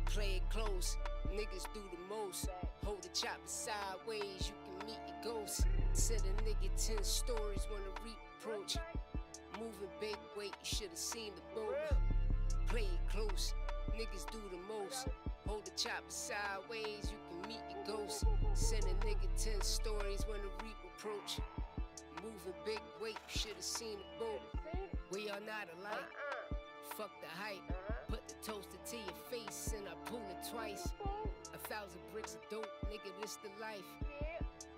Play it close, niggas do the most. Hold the chopper sideways, you can meet your ghost. Send a nigga 10 stories when the reap approach. Moving big weight, you should've seen the boat. Play it close, niggas do the most. Hold the chopper sideways, you can meet your ghost. Send a nigga 10 stories when the reap approach. Moving big weight, you should've seen the boat. We are not alike, fuck the hype. Put the toaster to your face and I pull it twice. 1,000 bricks of dope, nigga, this the life.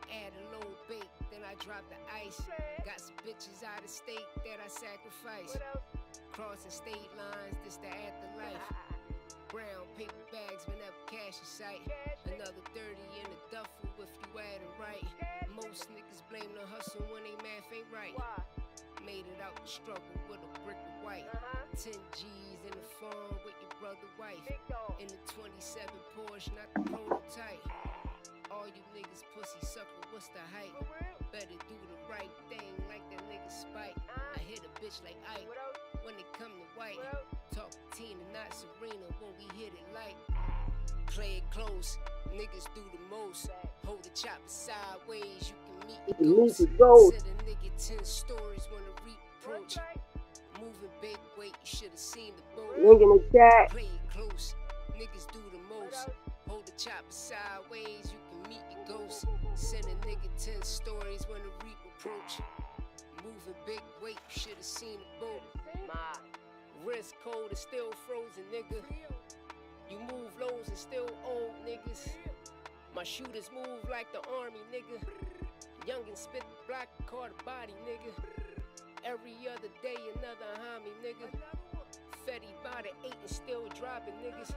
Add a little bait, then I drop the ice. Got some bitches out of state that I sacrifice. Crossing state lines, this the afterlife. Brown paper bags whenever cash in sight. Another 30 in the duffel if you add it right. Most niggas blame the hustle when they math ain't right. Made it out the struggle with a brick of white. 10 G's in the farm with your brother wife. In the 27 Porsche, not the prototype. All you niggas pussy sucker, what's the hype? Better do the right thing like that nigga Spike. I hit a bitch like Ike when it come to white. Talk to Tina, not Serena when we hit it like. Play it close, niggas do the most. Hold the chopper sideways, you can meet your ghost. Send a nigga 10 stories when the reap approach. Moving big weight, you should've seen the boat. Link in the chat. Play it close, niggas do the most. Hold the chopper sideways, you can meet your ghost. Send a nigga 10 stories when the reap approach. Moving big weight, you should've seen the boat. My wrist cold is still frozen, nigga. You move lows and still old niggas. My shooters move like the army, nigga. Youngin' spit the block, caught a body, nigga. Every other day another homie, nigga. Fetty by the 8 and still dropping, niggas.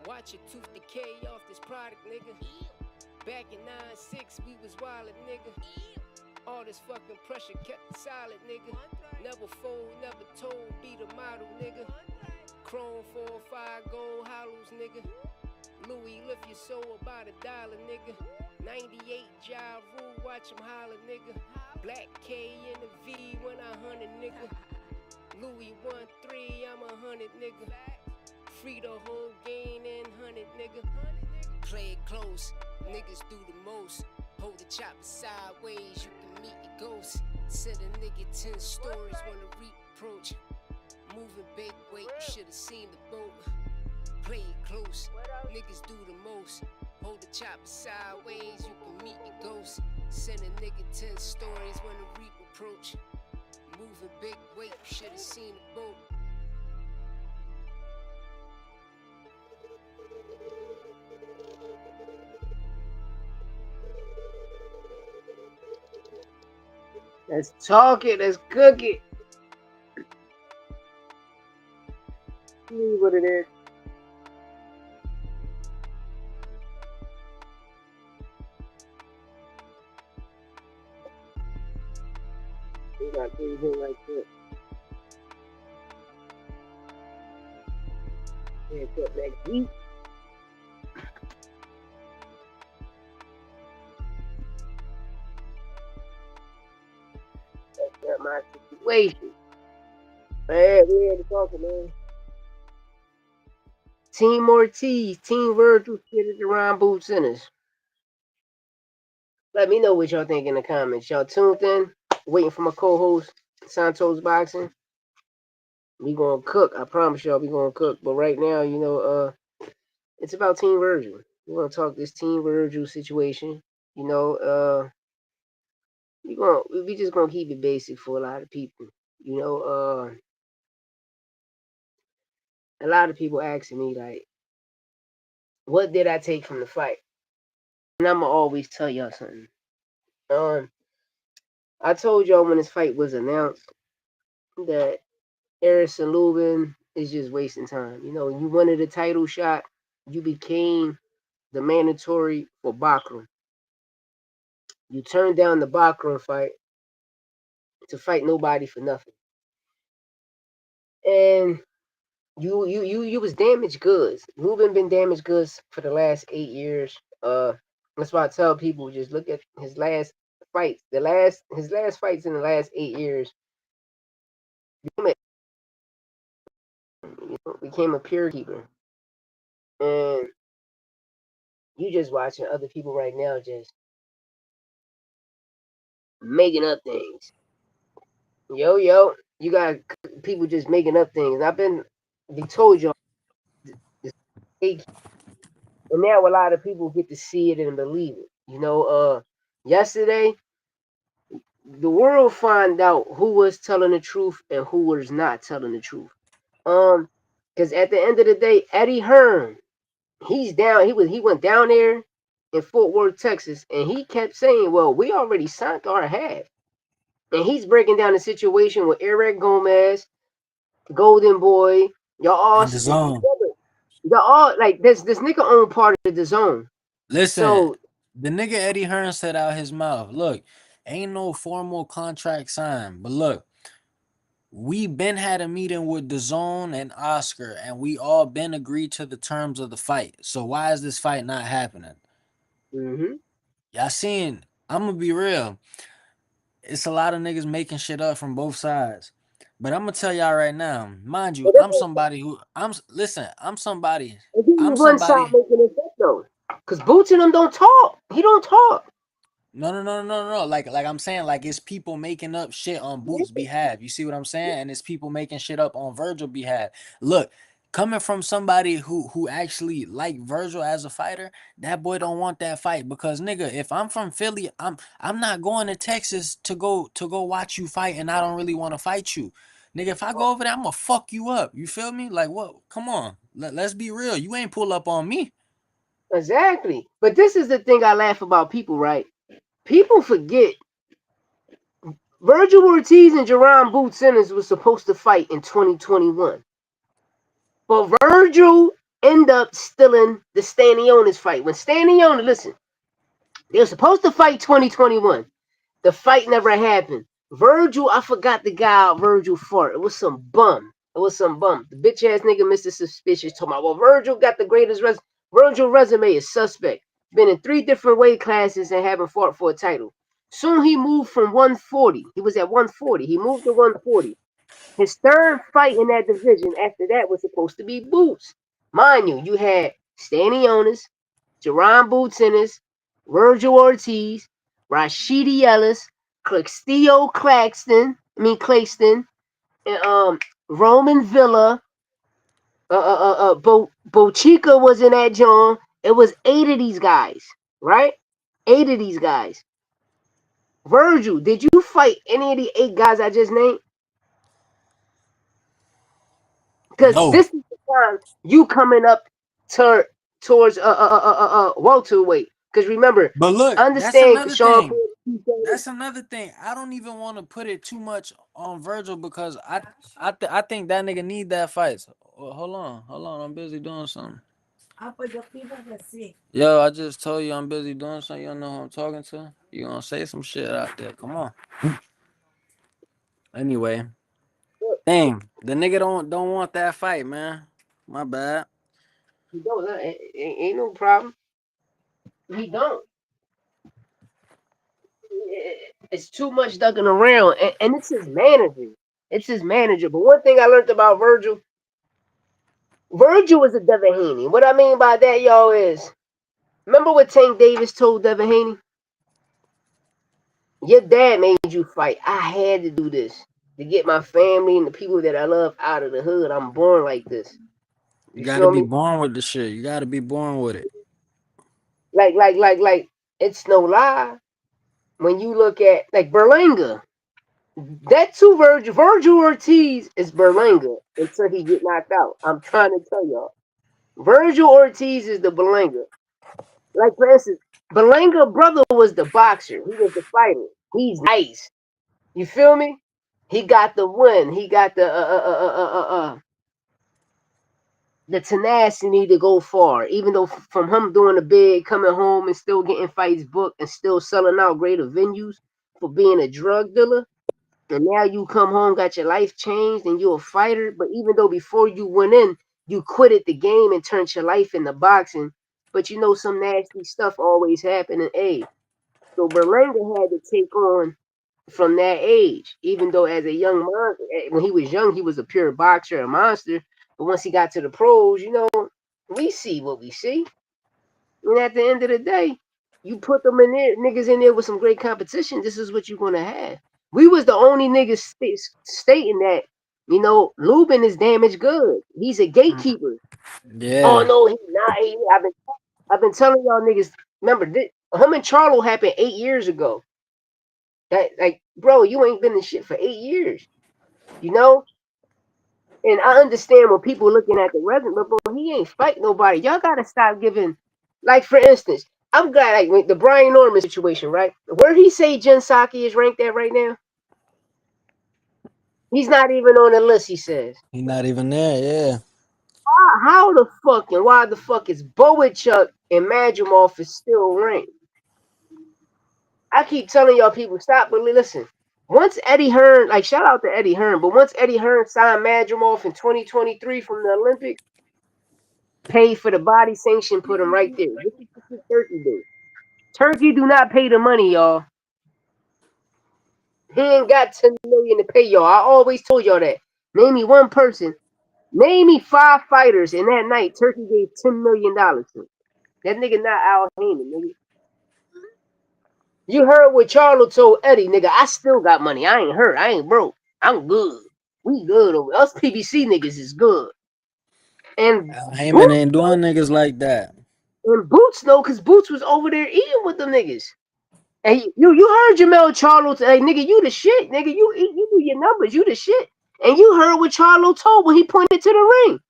Watch your tooth decay off this product, nigga. Back in 9-6, we was wildin', nigga. All this fucking pressure kept it solid, nigga. Never fold, never told, be the model, nigga. Chrome 4 or 5 gold hollows, nigga. Louis lift your soul about $1, nigga. 98 Ja Rule, watch him holler, nigga. Black K in the V when I 100, nigga. Louis 1-3, I'm 100, nigga. Free the whole game in 100, nigga. Play it close, niggas do the most. Hold the chopper sideways, you can meet your ghost. Send a nigga 10 stories when the reap approach. Moving big weight, you should've seen the boat. Play it close, niggas do the most. Hold the chopper sideways, you can meet your ghost. Send a nigga 10 stories when the reap approach. Moving big weight, you should've seen the boat. Let's talk it. Let's cook it. See what it is. We got things in like this. It's up next week. That's not my situation. Man, we had to talk, man. Team Ortiz, Team Vergil, Skitted around Boots Ennis. Let me know what y'all think in the comments. Y'all tuned in, waiting for my co-host, Santos Boxing. We gonna cook. I promise y'all we gonna cook. But right now, it's about Team Vergil. We're gonna talk this Team Vergil situation. We just gonna keep it basic for a lot of people. A lot of people asking me like, what did I take from the fight? And I'ma always tell y'all something. I told y'all when this fight was announced that Eris and Lubin is just wasting time. You wanted a title shot, you became the mandatory for Bachram. You turned down the Bachram fight to fight nobody for nothing. And you was damaged goods. Lubin been damaged goods for the last 8 years. That's why I tell people just look at his last fights. His last fights in the last 8 years. became a peer keeper, and you just watching other people right now just making up things. Yo, you got people just making up things. We told y'all this fake, and now a lot of people get to see it and believe it. Yesterday the world find out who was telling the truth and who was not telling the truth. Because at the end of the day, Eddie Hearn, he's down. He went down there in Fort Worth, Texas, and he kept saying, "Well, we already signed our half." And he's breaking down the situation with Eric Gomez, Golden Boy. Y'all all, In the zone. y'all all like this nigga own part of the zone. Listen, So, the nigga Eddie Hearn said out his mouth, look, ain't no formal contract signed, but look, we been had a meeting with the zone and Oscar, and we all been agreed to the terms of the fight. So why is this fight not happening? mm-hmm. Y'all seen? I'm gonna be real. It's a lot of niggas making shit up from both sides. But I'm gonna tell y'all right now, mind you, But I'm somebody who listen, and then you I'm one side somebody. making it up though, because Boots and them don't talk. He don't talk. No. Like I'm saying, like it's people making up shit on Boots' behalf. You see what I'm saying? And it's people making shit up on Virgil behalf. Look, coming from somebody who actually like Virgil as a fighter, that boy don't want that fight because nigga, if I'm from Philly, I'm not going to Texas to go watch you fight, and I don't really want to fight you. Nigga, if I go over there, I'm gonna fuck you up. You feel me? Like what? Come on. Let's be real. You ain't pull up on me. Exactly. But this is the thing I laugh about people, right? People forget Virgil Ortiz and Jerron Boots Ennis was supposed to fight in 2021. But Virgil ended up stealing the Stanionis fight. When Stanionis, listen, they were supposed to fight 2021. The fight never happened. Virgil, I forgot the guy Virgil fought. It was some bum. The bitch ass nigga, Mr. Suspicious, told me, well, Virgil got the greatest Virgil resume is suspect. Been in 3 different weight classes and haven't fought for a title. Soon he moved from 140. He was at 140. He moved to 140. His third fight in that division after that was supposed to be Boots. Mind you, you had Stanionis, Jerron Boots Ennis, Virgil Ortiz, Rashidi Ellis, Claxton, and Roman Villa, Bochica was in that John. It was 8 of these guys, right? 8 of these guys. Virgil, did you fight any of the 8 guys I just named? Because No. this is the time you coming up to, towards welterweight. Because remember, But look, that's understand another Sean thing. Paul. That's another thing. I don't even want to put it too much on Virgil because I think that nigga need that fight. So, hold on. I'm busy doing something. Yo, I just told you I'm busy doing something. You don't know who I'm talking to. You gonna say some shit out there? Come on. Anyway, dang, the nigga don't want that fight, man. My bad. He don't. Ain't no problem. He don't. It's too much ducking around, and it's his manager. It's his manager. But one thing I learned about Virgil, Virgil is a Devin Haney. What I mean by that, y'all, is remember what Tank Davis told Devin Haney? Your dad made you fight. I had to do this to get my family and the people that I love out of the hood. I'm born like this. You You gotta feel be me? born with the shit. You gotta be born with it. Like. It's no lie. When you look at like Berlanga, that two Virgil Ortiz is Berlanga until he get knocked out. I'm trying to tell y'all. Virgil Ortiz is the Berlanga. Like for instance, Berlanga brother was the boxer. He was the fighter. He's nice. You feel me? He got the win. He got the tenacity to go far. Even though from him doing the big, coming home and still getting fights booked and still selling out greater venues for being a drug dealer. And now you come home, got your life changed, and you're a fighter. But even though before you went in, you quitted the game and turned your life into boxing. But you know some nasty stuff always happened in age. So Berlanga had to take on from that age, even though as a young monster, when he was young, he was a pure boxer, a monster. But once he got to the pros, we see what we see. And at the end of the day, you put them in there, niggas in there with some great competition. This is what you're gonna have. We was the only niggas stating that, Lubin is damaged good. He's a gatekeeper. Oh Yeah. no, he's not. I've been telling y'all niggas. Remember, him and Charlo happened 8 years ago. That like, bro, you ain't been in shit for 8 years. You know, and I understand when people looking at the resume, but bro, he ain't fight nobody. Y'all gotta stop giving. Like for instance, I'm glad like with the Brian Norman situation, right? Where he say Jen Psaki is ranked at right now, he's not even on the list. He says, He not even there. Yeah. how the fuck and why the fuck is Bowichuk and Madrimov is still ranked? I keep telling y'all people stop, but listen. Once Eddie Hearn, like shout out to Eddie Hearn, but once Eddie Hearn signed Madrimov in 2023 from the Olympics, paid for the body sanction, put him right there. This is what Turkey do. Turkey do not pay the money, y'all. He ain't got 10 million to pay y'all. I always told y'all that. Name me one person. Name me 5 fighters in that night Turkey gave $10 million to. That nigga not Al Heyman, nigga. You heard what Charlo told Eddie, nigga. I still got money. I ain't hurt. I ain't broke. I'm good. We good over. Us PBC niggas is good. And Heyman Boots ain't know, doing niggas like that. and Boots know, cause Boots was over there eating with them niggas. And you heard Jamel Charlo say, nigga, you the shit, nigga. You do your numbers, you the shit. And you heard what Charlo told when he pointed to the ring.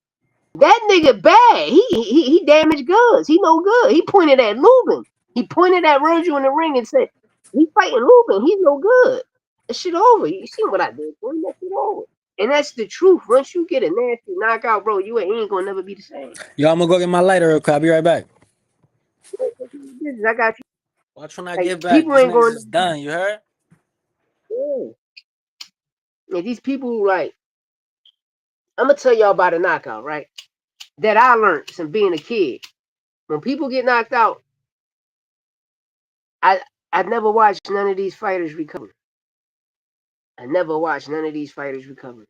That nigga bad. He damaged goods. He no good. He pointed at Lubin. He pointed at Vergil in the ring and said, he fighting Lubin. He's no good. That shit over. You seen what I did, boy. That shit over. And that's the truth. Once you get a nasty knockout, bro, you ain't gonna never be the same. Yo, I'm gonna go get my lighter real quick. I'll be right back. I got you. Watch when I Like get back. people These ain't niggas going. is done. You heard? Yeah. And these people like, I'm gonna tell y'all about a knockout, right? That I learned from being a kid. When people get knocked out, I I never watched none of these fighters recover. I never watched none of these fighters recover.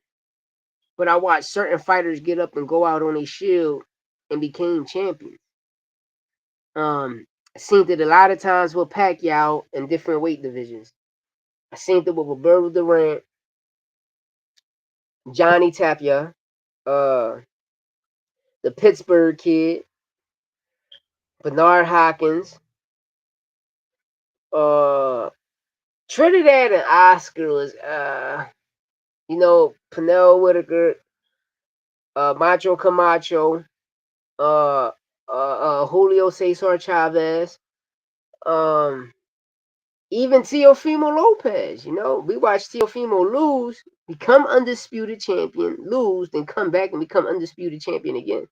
But I watched certain fighters get up and go out on a shield and became champions. I seen it a lot of times with Pacquiao in different weight divisions. I seen it with Roberto Durant, Johnny Tapia, uh, the Pittsburgh kid, Bernard Hopkins, uh, Trinidad and Oscar was, Pernell Whitaker, Macho Camacho, Julio Cesar Chavez, um, even Teofimo Lopez. We watched Teofimo lose, become undisputed champion, lose, then come back and become undisputed champion again.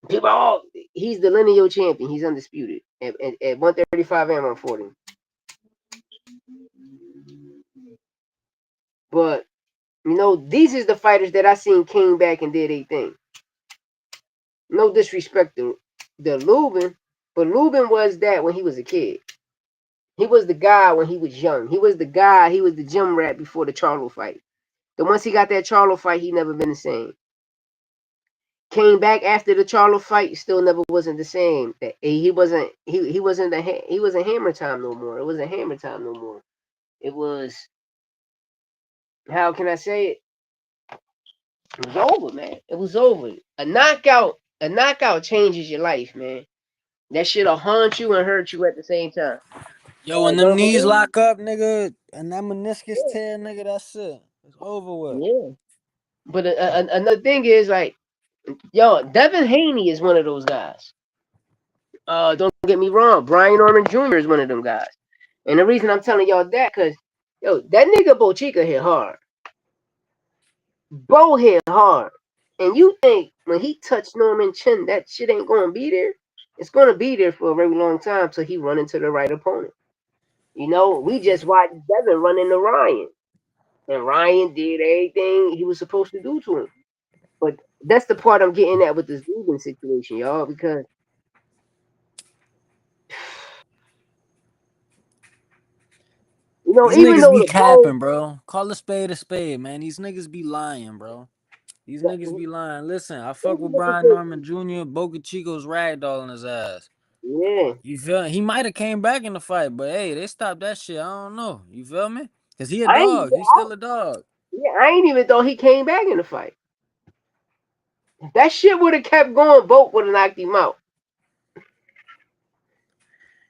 People, he's the lineal champion. He's undisputed at 135 and 140. But these is the fighters that I seen came back and did a thing. No disrespect to the Lubin, but Lubin was that when he was a kid. He was the guy when he was young. He was the guy. He was the gym rat before the Charlo fight. Then once he got that Charlo fight, he never been the same. Came back after the Charlo fight, still never wasn't the same. He wasn't. He wasn't he wasn't Hammer Time no more. It wasn't Hammer Time no more. It was. How can I say it? It was over, man. It was over. A knockout. A knockout changes your life, man. That shit'll haunt you and hurt you at the same time. Yo, when them But for knees me, lock up, nigga, and that meniscus tear, nigga, that's it. It's over with. yeah. But another thing is like, yo, Devin Haney is one of those guys. Don't get me wrong. Brian Norman Jr. is one of them guys. And the reason I'm telling y'all that, cause yo, that nigga Bochica hit hard. Bo hit hard. And you think when he touched Norman Chin, that shit ain't gonna be there? It's gonna be there for a very long time till he run into the right opponent. We just watched Devin run into Ryan. And Ryan did everything he was supposed to do to him. But that's the part I'm getting at with this Ruben situation, y'all, because These even niggas though be the Bo, capping, bro. Call a spade, man. These niggas be lying, bro. These That- niggas be lying. Listen, I fuck those with niggas Brian that- Norman Jr. Boca Chico's ragdolling his ass. Yeah, You feel? He might have came back in the fight, but hey, they stopped that shit. I don't know. You feel me? Cause he a I ain't. dog. He's still a dog. Yeah, I ain't even thought he came back in the fight. If that shit would have kept going, Bolt would have knocked him out.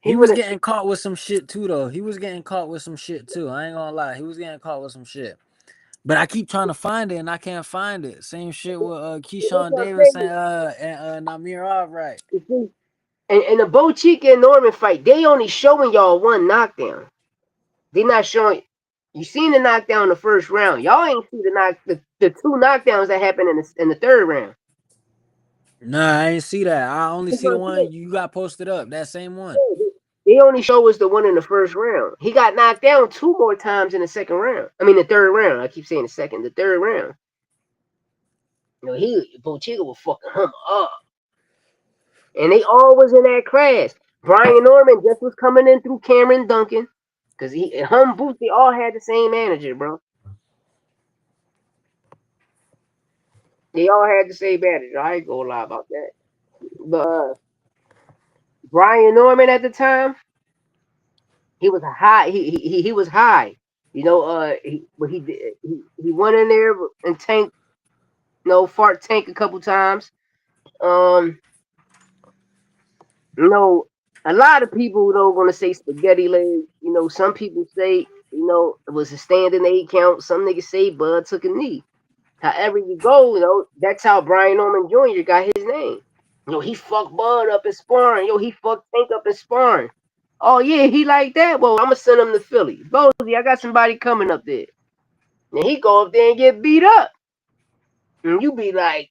He He would was have. getting caught with some shit too, though. He was getting caught with some shit too. I ain't gonna lie. He was getting caught with some shit. But I keep trying to find it and I can't find it. Same shit with That's Keyshawn what I'm Davis saying. and Namir Albright. You see, and the Bo Chica and Norman fight, they only showing y'all one knockdown. They not showing. You seen the knockdown in the first round. Y'all ain't see the two knockdowns that happened in the third round. Nah, I ain't see that. I only That's see what the I'm saying. one you got posted up. That same one. They only show us the one in the first round. He got knocked down two more times in the second round. I mean the third round. I keep saying the second, the third round. You know, Bo Chica was fucking him up. And they all was in that class. Brian Norman just was coming in through Cameron Duncan. Cause Booth, they all had the same manager, bro. They all had the same manager. I ain't gonna lie about that. But Brian Norman at the time, he was high. He was high. You know, he went in there and tanked, fart tank a couple times. Um, you know, a lot of people gonna say spaghetti legs. You know, some people say it was a standing 8 count. Some niggas say Bud took a knee. However you go, that's how Brian Norman Jr. got his name. He fucked Bud up in sparring. He fucked Tank up in sparring. Oh yeah, he like that. Well, I'm gonna send him to Philly. Bozy, I got somebody coming up there. And he go up there and get beat up. And you be like,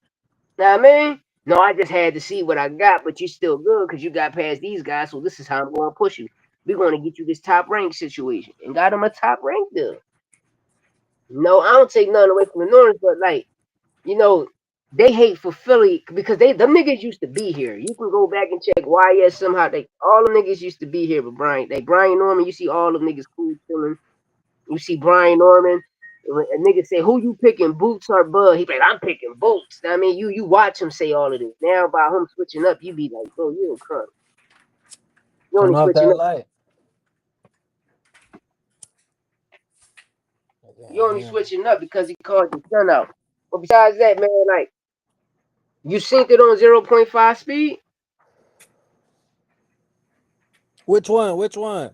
nah, man. No, I just had to see what I got, but you still good because you got past these guys. So this is how I'm going to push you. We're going to get you this top rank situation, and got him a top rank deal. No, I don't take nothing away from the Northern, but like, they hate for Philly because them niggas used to be here. You can go back and check why yes somehow all the niggas used to be here, but Brian Norman, you see all the niggas cool chilling. You see Brian Norman. When a nigga say, "Who you picking, Boots or Bud?" He be like, "I'm picking Boots." I mean, you watch him say all of this. Now by him switching up, you be like, "Bro, you a cunt." You Turn only off switching that up. light. You only switching up because he called your son out. But besides that, man, like you synced it on 0.5 speed. Which one? Which one?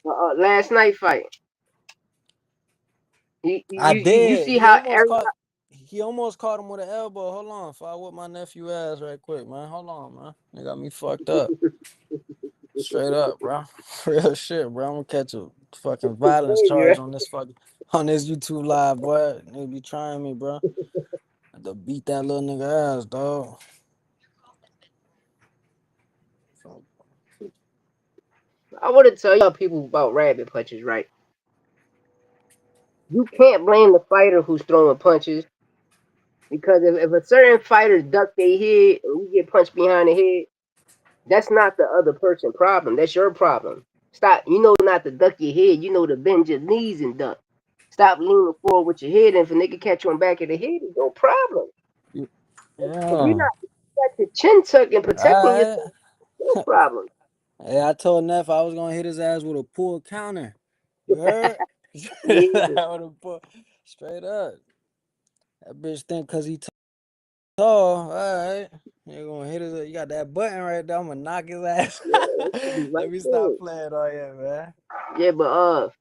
Last night fight. I You did. see how everybody. He almost caught him with an elbow. Hold on, if I whip my nephew ass right quick, man. Hold on, man. They got me fucked up. Straight up, bro. Real shit, bro. I'm gonna catch a fucking violence charge on this YouTube live, boy. They be trying me, bro. I had to beat that little nigga ass, dog. I want to tell y'all people about rabbit punches, right? You can't blame the fighter who's throwing punches because if a certain fighter duck their head or we get punched behind the head, that's not the other person's problem. That's your problem. Stop. You know not to duck your head. You know to bend your knees and duck. Stop leaning forward with your head, and if a nigga catch you on back of the head, it's no problem. If you're Yeah. not got your chin tucked and protecting Alright. yourself, no problem. Hey, I told Neff I was gonna hit his ass with a pull counter. You heard? Yeah. Straight up. That bitch think cause he tall, alright. You gonna hit his, you got that button right there, I'm gonna knock his ass. Yeah, that should be right Let me there. stop playing on you, man. Yeah, but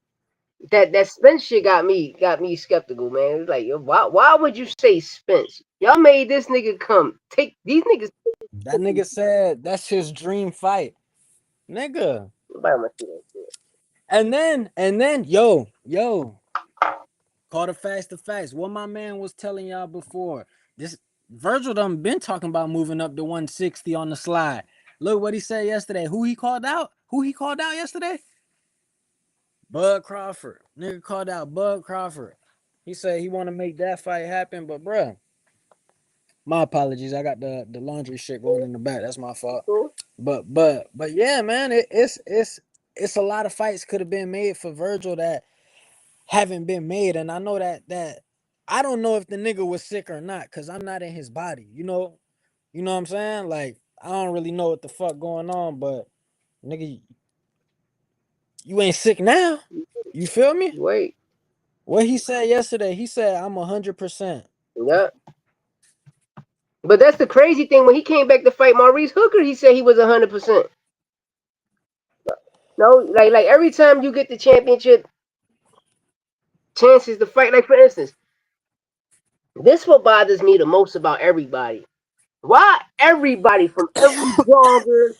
that Spence shit got me skeptical, man. It's like, why would you say Spence? Y'all made this nigga come take these niggas. That nigga said that's his dream fight. Nigga. Nobody must see that shit. And then, yo, call the facts. What my man was telling y'all before. This Virgil done been talking about moving up to 160 on the slide. Look what he said yesterday. Who he called out? Who he called out yesterday? Bud Crawford. Nigga called out Bud Crawford. He said he want to make that fight happen, but bruh, my apologies. I got the laundry shit going in the back. That's my fault. So, But yeah, man, it's a lot of fights could have been made for Virgil that haven't been made, and I know that I don't know if the nigga was sick or not, cause I'm not in his body. You know what I'm saying? Like I don't really know what the fuck going on, but nigga, you ain't sick now. You feel me? Wait, What he said yesterday, he said I'm 100%. yeah. But that's the crazy thing. When he came back to fight Maurice Hooker, he said he was 100%. No, like every time you get the championship chances to fight, like for instance, this what bothers me the most about everybody. Why everybody from every blogger,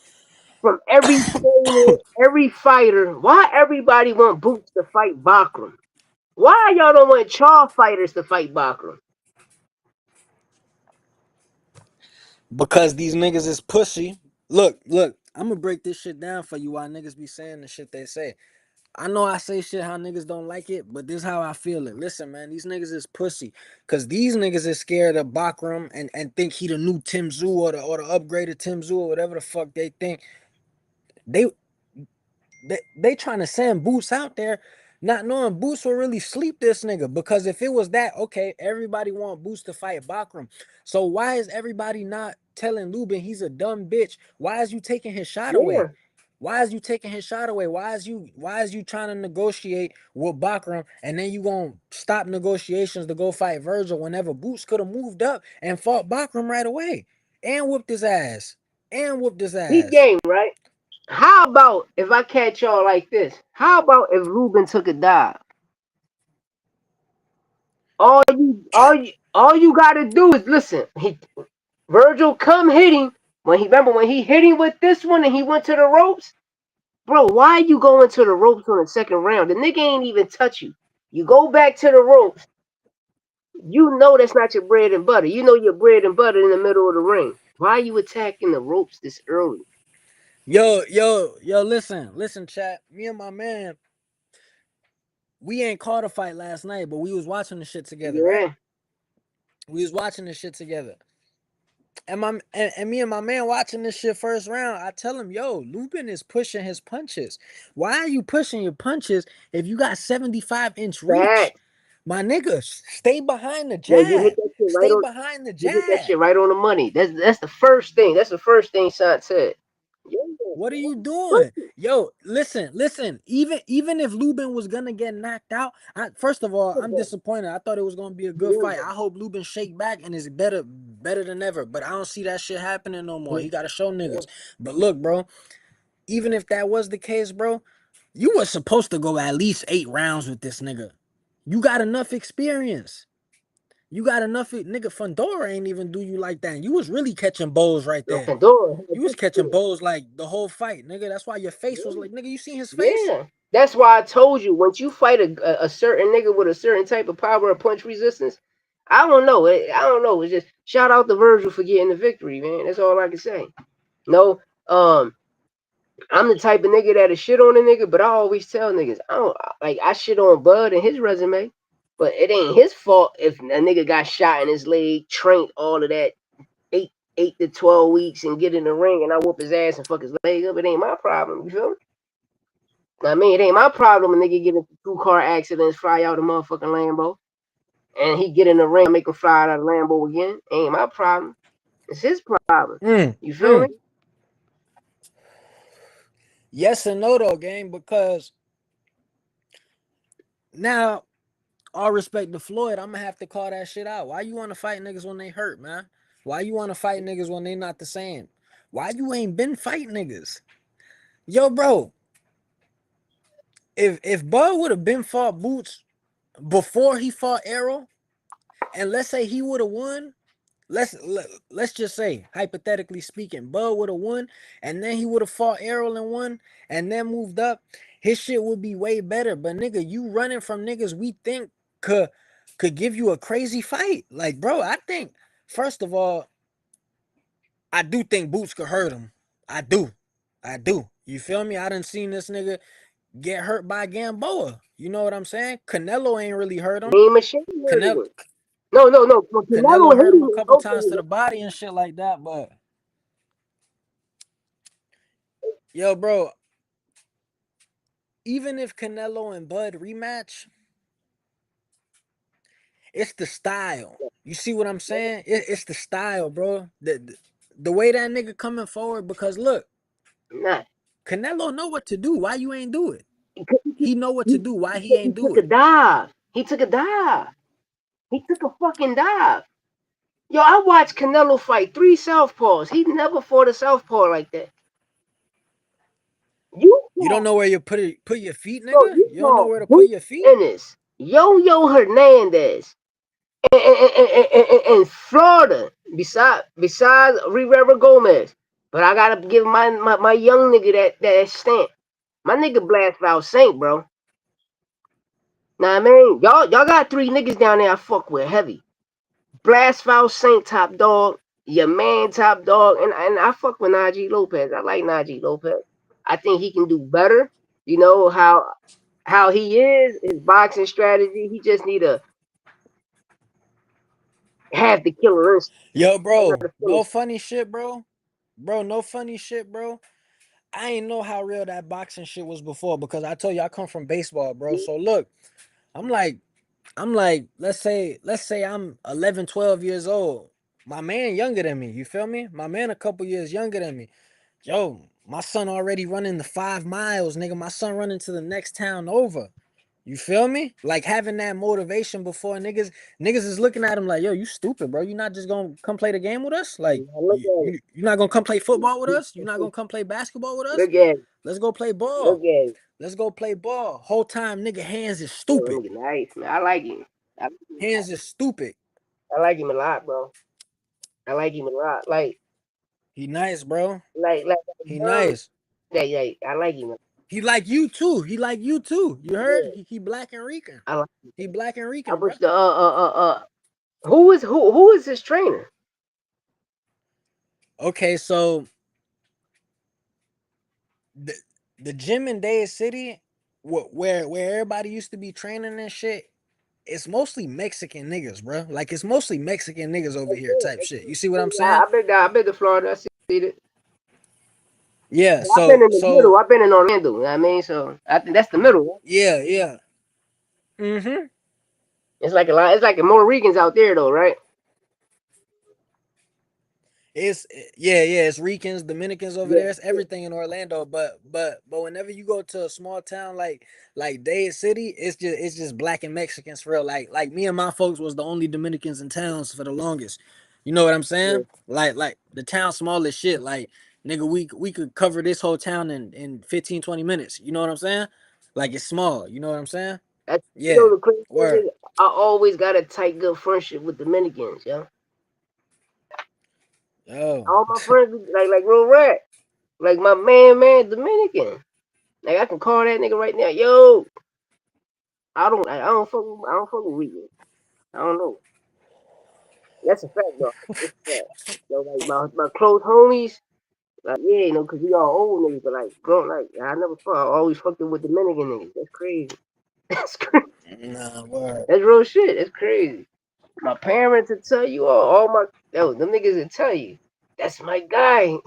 from every trainer, every fighter, why everybody want Boots to fight Bakram? Why y'all don't want Chaw fighters to fight Bakram? Because these niggas is pussy. Look, I'm gonna break this shit down for you why niggas be saying the shit they say. I know I say shit how niggas don't like it, but this is how I feel it. Listen, man, these niggas is pussy. Cause these niggas is scared of Bakram and think he the new Tim Zoo or the upgraded Tim Zoo or whatever the fuck they think. They they trying to send Boots out there, not knowing Boots will really sleep this nigga. Because if it was that, okay, everybody want Boots to fight Bakram. So why is everybody not telling Lubin he's a dumb bitch? Why is you taking his shot away? Yeah, Why is you taking his shot away? Why is you trying to negotiate with Bakram and then you gonna stop negotiations to go fight Vergil whenever Boots could have moved up and fought Bakram right away and whooped his ass. And whooped his peep ass. game, right? How about if I catch y'all like this? How about if Ruben took a dive? All you gotta do is listen. Virgil come hit him when he hit him with this one and he went to the ropes. Bro, why you going to the ropes on the second round? The nigga ain't even touch you. You go back to the ropes. You know that's not your bread and butter. You know your bread and butter in the middle of the ring. Why are you attacking the ropes this early? Yo, listen, chat. Me and my man, we ain't caught a fight last night, but we was watching the shit together, right? Yeah, We was watching this shit together. And me and my man watching this shit first round, I tell him, yo, Lupin is pushing his punches. Why are you pushing your punches if you got 75-inch reach? facts. My nigga, stay behind the Yo, you hit jab. that shit right Stay on. behind the You hit that jab. shit right on the money. That's the first thing. That's the first thing Sean said. Yeah, What are you push doing? it. Yo, listen. Even if Lubin was gonna get knocked out, first of all, I'm disappointed. I thought it was gonna be a good fight. I hope Lubin shake back and is better than ever. But I don't see that shit happening no more. He gotta show niggas. But look, bro, even if that was the case, bro, you was supposed to go at least 8 rounds with this nigga. You got enough experience. You got enough. Nigga, Fundora ain't even do you like that. You was really catching bowls right No, there. Pandora had You was this catching shit. bowls like the whole fight, nigga. That's why your face was like, nigga, you seen his face? Yeah. That's why I told you once you fight a certain nigga with a certain type of power or punch resistance, I don't know. I don't know. It's just shout out to Virgil for getting the victory, man. That's all I can say. No, I'm the type of nigga that'll shit on a nigga, but I always tell niggas I don't like I shit on Bud and his resume, but it ain't his fault if a nigga got shot in his leg, trained all of that eight to 12 weeks and get in the ring and I whoop his ass and fuck his leg up. It ain't my problem. You feel me? I mean, it ain't my problem a nigga get into 2 car accidents, fly out a motherfucking Lambo, and he get in the ring, make him fly out of the Lambo again. Ain't my problem. It's his problem. Mm, You feel me? mm. Yes and no though, game, because now all respect to Floyd, I'm gonna have to call that shit out. Why you wanna fight niggas when they hurt, man? Why you wanna fight niggas when they not the same? Why you ain't been fighting niggas? Yo, bro, if Bud would have been fought Boots before he fought Arrow, and let's say he would have won, let's just say hypothetically speaking, Bud would have won, and then he would have fought Errol and won, and then moved up. His shit would be way better. But nigga, you running from niggas we think could give you a crazy fight. Like, bro, I think first of all, I do think Boots could hurt him. I do. You feel me? I done seen this nigga get hurt by Gamboa. You know what I'm saying? Canelo ain't really hurt him. Me and Machine murdered Canelo him. No. When Canelo Canelo hit hurt him him, a it was couple over times to with. the body and shit like that, but yo, bro, even if Canelo and Bud rematch, it's the style. You see what I'm saying? It's the style, bro. The way that nigga coming forward, because look, Nah, Canelo know what to do. Why you ain't do it? because He know what to he, do. Why he he ain't do took a it? dive. He took a dive. He took a fucking dive. Yo, I watched Canelo fight 3 southpaws. He never fought a southpaw like that. You You don't saw, know where you put your feet, bro, nigga. you You don't know saw where to put Bruce your feet. Ennis, Yo Hernandez, and Florida, besides Rivera Gomez. But I gotta give my young nigga that stamp. My nigga Blast Val Saint, bro. Nah, I mean, y'all got 3 niggas down there I fuck with heavy. Blast Val Saint top dog, your man top dog, and I fuck with Najee Lopez. I like Najee Lopez. I think he can do better. You know how he is, his boxing strategy. He just need to have the killer instinct. Yo, Know how bro, to no finish. funny shit, bro. Bro, no funny shit, bro. I ain't know how real that boxing shit was before because I told you I come from baseball, bro. So look, I'm like, let's say I'm 11, 12 years old. My man younger than me, you feel me? My man a couple years younger than me. Yo, my son already running the 5 miles, nigga. My son running to the next town over. You feel me? Like having that motivation before niggas is looking at him like, yo, you stupid, bro. You not just gonna come play the game with us? Like Now look at you're not gonna come play football with it. us? You're not gonna come play basketball with us? Look at it. Let's go play Look ball. at it. Let's go play ball. Whole time, nigga, hands is Yo, let stupid. me get nice, man. I like him. Hands is stupid. I like him a lot, bro. I like him a lot. He nice, bro. Like He young. nice. Yeah, I like him. He like you too. He like you too. You heard? Yeah, He black and Rican. I like. He black and I Rican, bro. wish the who is his trainer? Okay, so the the gym in Day City, where everybody used to be training and shit, it's mostly Mexican niggas, bro. Like it's mostly Mexican niggas over here, type shit. You see what I'm saying? I've been to Florida. I see it. Yeah. I've been So in the middle. so I've been in Orlando. You know what I mean, so I think that's the middle. Right? yeah, yeah. Mm-hmm. It's like a lot. It's like more Ricans out there, though, right? It's yeah, it's Ricans, Dominicans over Yeah, there. It's everything in Orlando. But whenever you go to a small town like Dade City, it's just black and Mexicans for real. Like me and my folks was the only Dominicans in towns for the longest. You know what I'm yeah. saying? Like the town small as shit. Like nigga, we could cover this whole town in 15, 20 minutes. You know what I'm saying? Like it's small. You know what I'm saying? That's, Yeah. the crazy thing Word. is, I always got a tight, good friendship with Dominicans, yo. Yo. All my friends, like real rat, like my man, Dominican. Like I can call that nigga right now, yo. I don't fuck with Ricans. I don't know. That's a fact, though. That's a fact. Yo, like my close homies, like yeah, cause we all old niggas, but like grown, like I never fuck. I always fucked with Dominican niggas. That's crazy. That's crazy. Nah, word. That's real shit. That's crazy. My parents would tell you all my them niggas would tell you. That's my guy.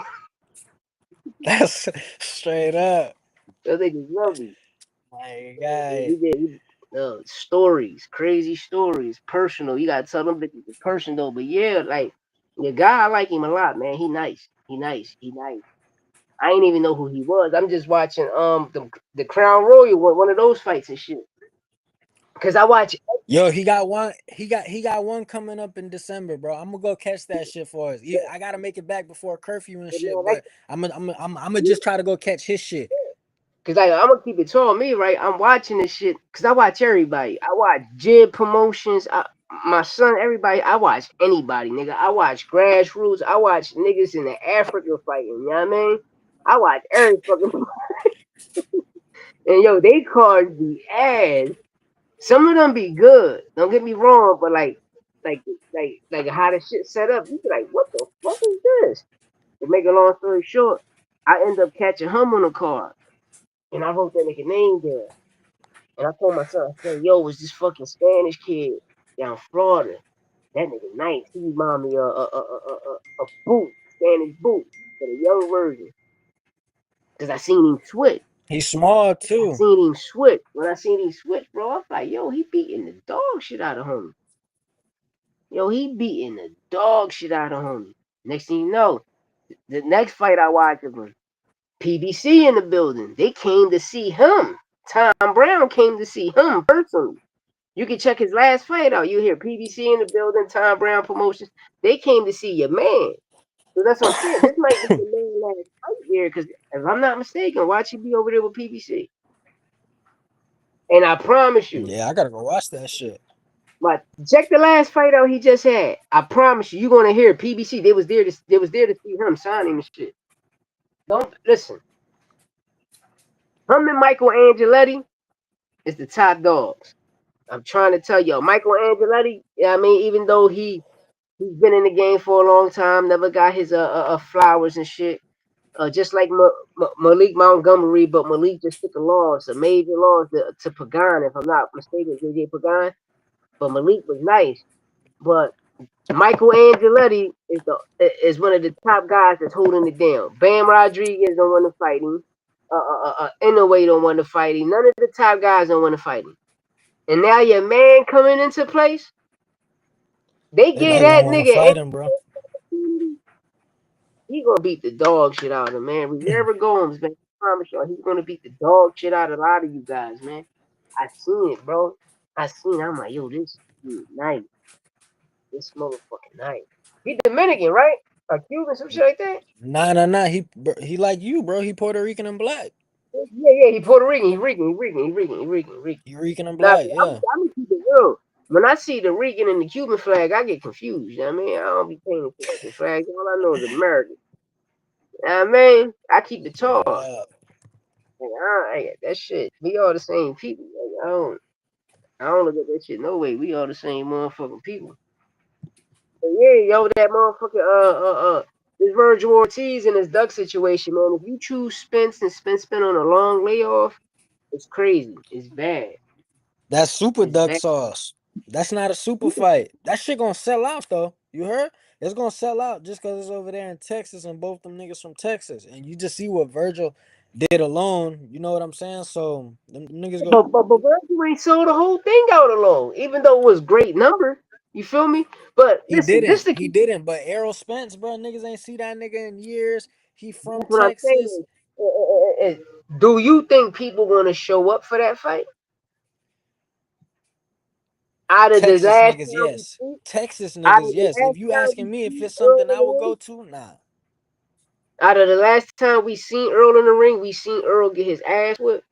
That's straight up. Those niggas love me. My We guy. did stories, crazy stories, personal. You gotta tell them bitches in person though. But yeah, like your guy, I like him a lot, man. He nice. He nice. He nice. I ain't even know who he was. I'm just watching the Crown Royal one of those fights and shit. Cause I watch Yo, he got one. He got one coming up in December, bro. I'm gonna go catch that shit for us. Yeah, I gotta make it back before curfew and shit, man, that, but I'm gonna just try to go catch his shit. cause like I'm gonna keep it tall. Me right, I'm watching this shit. Cause I watch everybody. I watch Jib promotions. My son, everybody. I watch anybody, nigga. I watch grassroots. I watch niggas in the Africa fighting. You know what I mean? I watch every fucking. And yo, they cards be ass. Some of them be good. Don't get me wrong, but like, how the shit set up, you be like, what the fuck is this? To make a long story short, I end up catching him on a card, and I wrote that nigga name there. And I told my son, I said, yo, was this fucking Spanish kid down Florida? That nigga nice. He remind me of a boot, Spanish boot, but a young version. Cause I seen him switch. He's small I too. seen him switch. When I seen him switch, bro, I was like, yo, he beating the dog shit out of him. Yo, he beating the dog shit out of homie. Next thing you know, the next fight I watched of him, PBC in the building. They came to see him. Tom Brown came to see him personally. You can check his last fight out. You hear PBC in the building, Tom Brown Promotions. They came to see your man. So that's what I'm saying. This might be the main last fight here, because if I'm not mistaken, watch you be over there with PBC. And I promise you, Yeah, I gotta go watch that shit. but check the last fight out he just had. I promise you, you're gonna hear PBC. They was there to see him signing and shit. Don't listen. Him and Michael Angeletti is the top dogs. I'm trying to tell you, Michael Angeletti. Yeah, I mean, even though he's been in the game for a long time, never got his flowers and shit. Just like Malik Montgomery, but Malik just took a major loss to Pagan, if I'm not mistaken, JJ Pagan. But Malik was nice. But Michael Angeletti is one of the top guys that's holding it down. Bam Rodriguez don't want to fight him. Inoue don't want to fight him. None of the top guys don't want to fight him. And now your man coming into place, they give Everybody that don't want to nigga fight him, bro. he gonna beat the dog shit out of him, man. Reserva Gomes, man. I promise y'all, he's gonna beat the dog shit out of a lot of you guys, man. I seen it, bro. I seen it. I'm like, yo, this dude nice. This motherfucking nice. He Dominican, right? A Cuban, some shit like that. Nah. He like you, bro. He Puerto Rican and black. Yeah. He Puerto Rican. He Rican. He Rican and Now, black. Yeah. I'm gonna keep it real. When I see the Rican and the Cuban flag, I get confused. You know what I mean, I don't be paying attention to flags. All I know is American. You know what I mean, I keep it tall. Yeah. Like, that shit. We all the same people. Like, I don't look at that shit no way. We all the same motherfucking people. But yeah, yo, that motherfucker, this Vergil Ortiz and his duck situation, man. If you choose Spence and Spence been on a long layoff, it's crazy. It's bad. That's super It's duck bad. sauce. That's not a super fight. That shit gonna sell out though. You heard? It's gonna sell out just cause it's over there in Texas and both them niggas from Texas. And you just see what Vergil did alone. You know what I'm saying? So them niggas go. But Vergil ain't sold the whole thing out alone, even though it was great number. You feel me? But He listen, didn't. this the He didn't. But Errol Spence, bro, niggas ain't see that nigga in years. He from that's what I'm Texas. saying. Do you think people gonna show up for that fight? Out of the Texas last niggas, time we yes. seen, Texas out niggas, of the yes. If last you time we asking me if seen it's Earl something in I the would ring, go to, nah. out of the last time we seen Earl in the ring, we seen Earl get his ass whipped.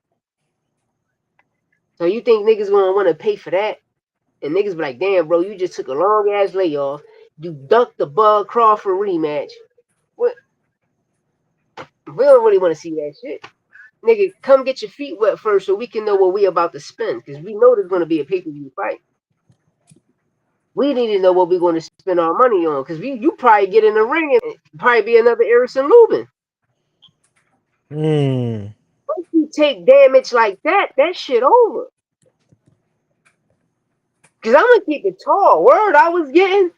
So you think niggas gonna want to pay for that? And niggas be like, damn, bro, you just took a long ass layoff. You ducked the Bud Crawford rematch. What? We don't really want to see that shit. Nigga, come get your feet wet first so we can know what we about to spend. Because we know there's gonna be a pay-per-view fight. We need to know what we're going to spend our money on. Because you probably get in the ring and probably be another Erison Lubin. Hmm. Once you take damage like that, that shit over. Because I'm going to keep it tall. Word I was getting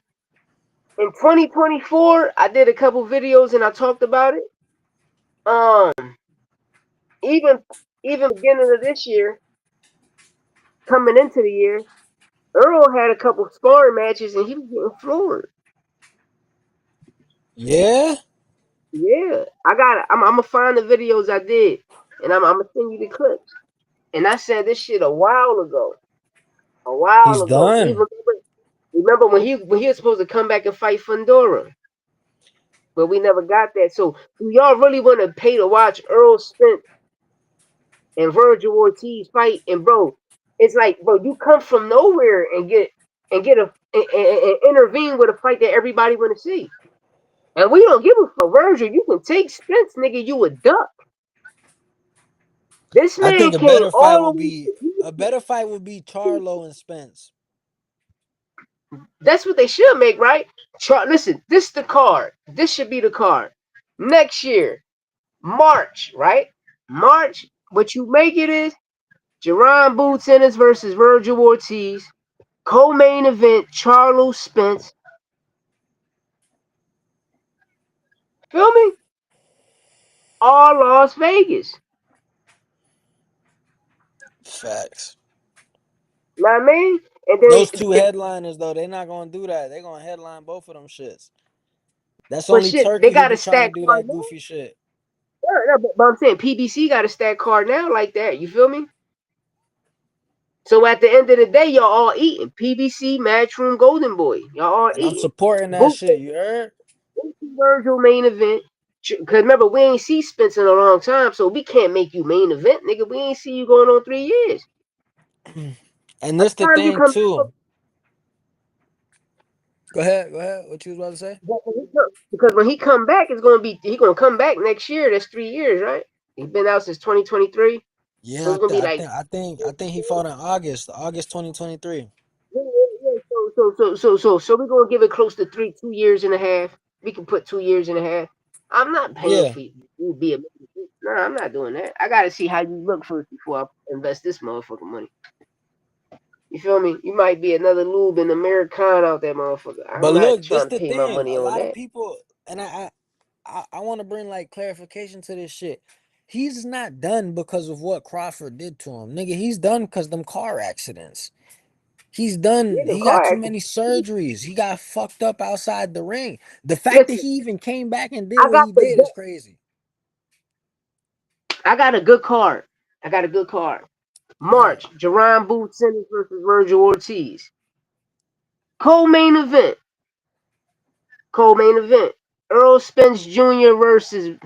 in 2024, I did a couple videos and I talked about it. Um, even beginning of this year, coming into the year, Earl had a couple sparring matches and he was getting floored. Yeah? Yeah, I'm gonna find the videos I did, and I'm gonna send you the clips. And I said this shit a while ago. A while He's ago. done. Remember when he was supposed to come back and fight Fundora, but we never got that. So do y'all really want to pay to watch Earl Spence and Vergil Ortiz fight? And bro, it's like, bro, you come from nowhere and intervene with a fight that everybody want to see. And we don't give a fuck. Vergil, you can take Spence, nigga. You a duck. This I man think came all the way. a better fight would be Charlo and Spence. That's what they should make, right? Listen, this the card. This should be the card. Next year, March, right? March, what you make it is Jerron Boots Ennis versus Vergil Ortiz. Co-main event, Charlo Spence. Feel me? All Las Vegas. Facts. Know what I mean? And then Those two headliners though, they not gonna do that. They gonna headline both of them shits. That's but only shit, they Turkey who got a be trying to stack do card that now. goofy shit. Yeah, but I'm saying PBC got a stack card now like that. You feel me? So at the end of the day, y'all all eating. PBC, Matchroom, Golden Boy. Y'all all And I'm eating. supporting that Boot shit. You heard? Vergil main event. Cause remember, we ain't see Spence in a long time, so we can't make you main event, nigga. We ain't see you going on 3 years. And By this the the time you thing come too. Go ahead. Go ahead. What you was about to say? because when he come back, it's gonna be he gonna come back next year. That's 3 years, right? He's been out since 2023, so Yeah, it's gonna be like I think he fought in August 2023. yeah, yeah, yeah. So we're gonna give it close to 2 years and a half. We can put 2 years and a half. I'm not paying Yeah, for you to be a no, I'm not doing that. I gotta see how you look first before I invest this motherfucking money. You feel me? You might be another lube in American out there, motherfucker. but I'm not look, this trying to the pay my thing. money A on lot of that. people, and I want to bring like clarification to this shit. He's not done because of what Crawford did to him, nigga. He's done because them car accidents. He's Yeah, done. the He got car too accident. many surgeries. He got fucked up outside the ring. The fact that Listen, he even came back and did I what got he the did is crazy. I got a good card. I got a good card. Yeah. March, Jerron Booth Simmons versus Vergil Ortiz. Co-main event. Co-main event. Earl Spence Jr. versus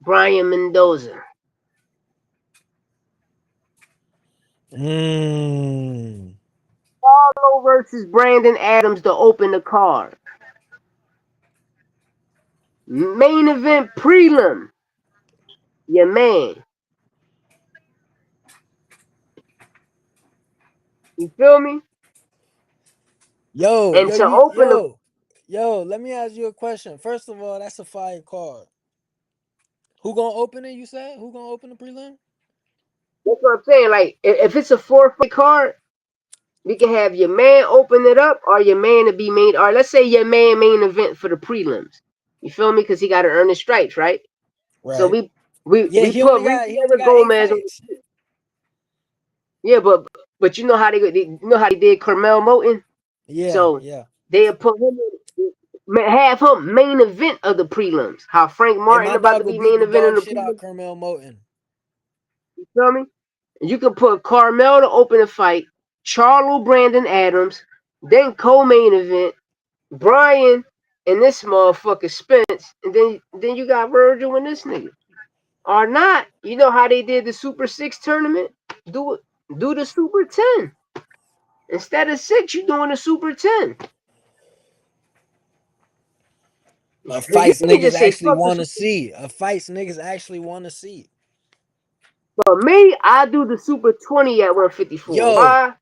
Brian Mendoza. Mm. Carlo versus Brandon Adams to open the card. Main event prelim. Your man. You feel me? Yo, And yo, to you, open the yo. Let me ask you a question. First of all, that's a fire card. Who gonna open it? You said who gonna open the prelim? that's what I'm saying. Like if it's a four-fight card, we can have your man open it up or your man to be main or let's say your man main event for the prelims. You feel me? Because he gotta earn his stripes, right? So Right. we Yeah, put he only River got eight Gomez on. fights. Yeah, but you know how you know how they did Carmel Moten? Yeah, So yeah. they put him have him main event of the prelims. How Frank Hey, Martin my about to dog will be beat main the event in dog the shit out prelims. Carmel Moten. You feel me? And you can put Carmel to open the fight, Charlo Brandon Adams, then co-main event, Brian and this motherfucker Spence, and then you got Vergil and this nigga. Or not, you know how they did the Super Six tournament? Do it, do the Super 10. Instead of six, you doing the Super 10. A You fights can niggas just say actually fuck the want to Super. see. A fights niggas actually want to see. For me, I do the Super 20 at 154. Yo, Why?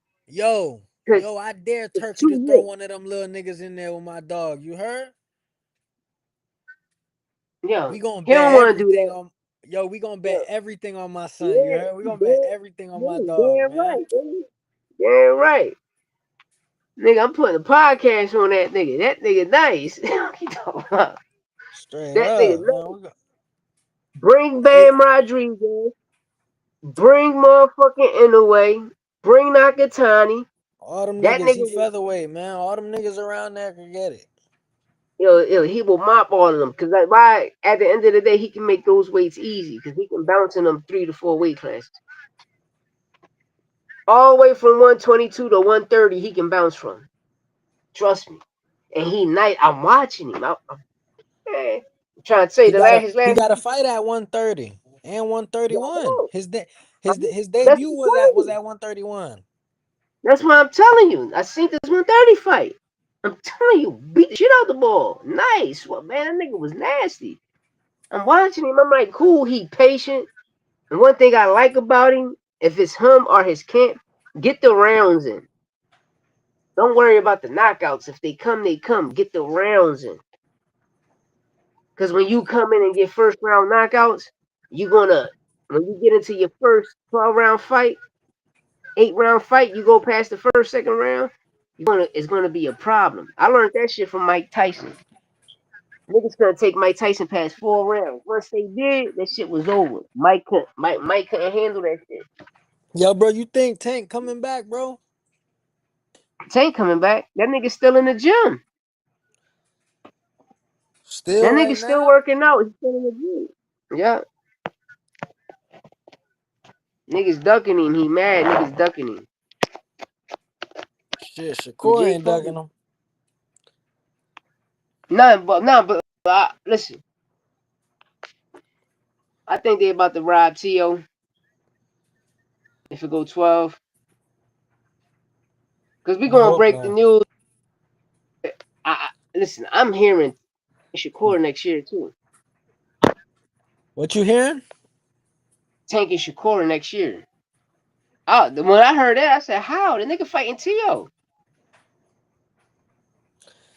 Because yo, I dare it's Turkey to too throw lit. one of them little niggas in there with my dog. You heard? Yo, We gonna he bet don't want to do everything that. on. Yo, we gonna bet Yo, everything on my son. You yeah, heard? We gonna bet damn, everything on my damn, dog, damn man. right, damn, damn right. Nigga, I'm putting a podcast on that nigga. That nigga nice. What you talking about? Straight That nigga up, man. nice. We got, Bring hey, Bam Rodriguez. Bring motherfucking Inouye. Bring Nakatani. all them That niggas, he nigga, featherweight, man. All them niggas around there can get it. he will mop all of them. Because like, why? At the end of the day, he can make those weights easy. Because he can bounce in them 3 to 4 weight classes. All the way from 122 to 130, he can bounce from. Trust me. And he nice. I'm watching him. I'm trying to say his He last. got a fight at 130 and 131. His That's debut the was thing. at 131. That's why I'm telling you. I seen this 130 fight. I'm telling you, beat the shit out the ball. Nice. Well, man, that nigga was nasty. I'm watching him. I'm like, cool. He patient. And one thing I like about him, if it's him or his camp, get the rounds in. Don't worry about the knockouts. If they come, they come. Get the rounds in. Because when you come in and get first round knockouts, you're gonna when you get into your first 12 round fight, 8 round fight, you go past the first, second round, it's gonna be a problem. I learned that shit from Mike Tyson. Niggas gonna take Mike Tyson past 4 rounds. Once they did, that shit was over. Mike couldn't handle that shit. Yo, bro, you think Tank coming back, bro? Tank coming back. That nigga still in the gym. Still That right nigga still now? working out. He's still in the gym. Yeah. Niggas ducking him. He mad. Niggas ducking him. Shit, But Shakur J. ain't ducking Cole. him. Nah, but listen. I think they about to rob T.O. if it go 12. Because we I gonna hope break the not. news. Listen, I'm hearing Shakur next year too. What you hearing? Tanking Shakur next year. When I heard that, I said, how? The nigga fighting T.O.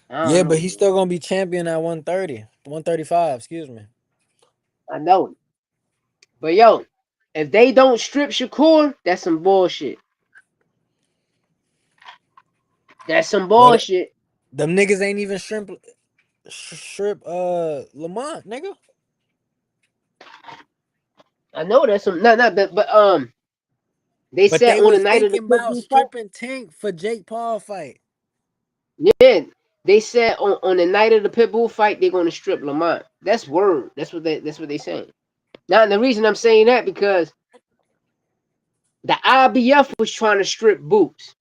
I don't Yeah, know, but he's man. still gonna be champion at 130, 135. Excuse me. I know it. But yo, if they don't strip Shakur, that's some bullshit. That's some What? bullshit. Them niggas ain't even strip Lamont, nigga. I know that's some but they But said they on the was night of the thinking about Pitbull fight. stripping Tank for Jake Paul fight. Yeah, they said on the night of the Pitbull fight they're gonna strip Lamont. That's word. That's what they saying. Now the reason I'm saying that because the IBF was trying to strip Boots.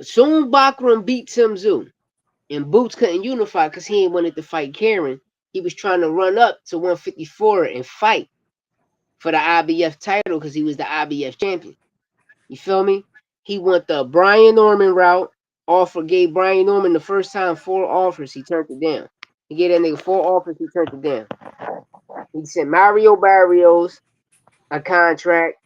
Soon Bachram beat Tim Zoo, and Boots couldn't unify because he ain't wanted to fight Karen. He was trying to run up to 154 and fight for the IBF title because he was the IBF champion. You feel me? He went the Brian Norman route. Offer gave Brian Norman the first time 4 offers. He turned it down. He gave that nigga 4 offers. He turned it down. He sent Mario Barrios a contract.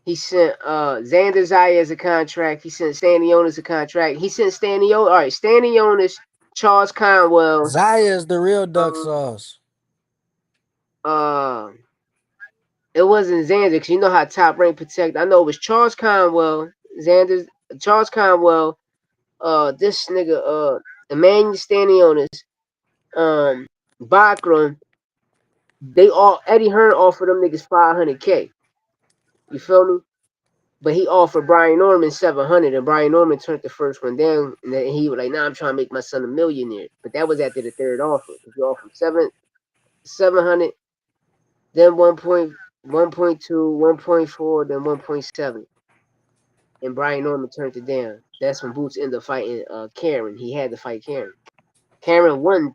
He sent Xander Zayas a contract. He sent Stanionis a contract. He sent Stanionis. All right, Stanionis, Charles Conwell. Zaya is the real duck Um, sauce. uh, it wasn't Xander because you know how Top Rank protect. I know it was Charles Conwell, Xander's Charles Conwell. This nigga, Emmanuel Stanionis, um, Bachram. They all Eddie Hearn offered them niggas 500K. You feel me? But he offered Brian Norman 700, and Brian Norman turned the first one down. And then he was like, "Nah, I'm trying to make my son a millionaire." But that was after the third offer. Because you offered 700, then 1.2, 1.4, then 1.7, and Brian Norman turned it down. That's when Boots ended up fighting Karen. He had to fight Karen. Karen won.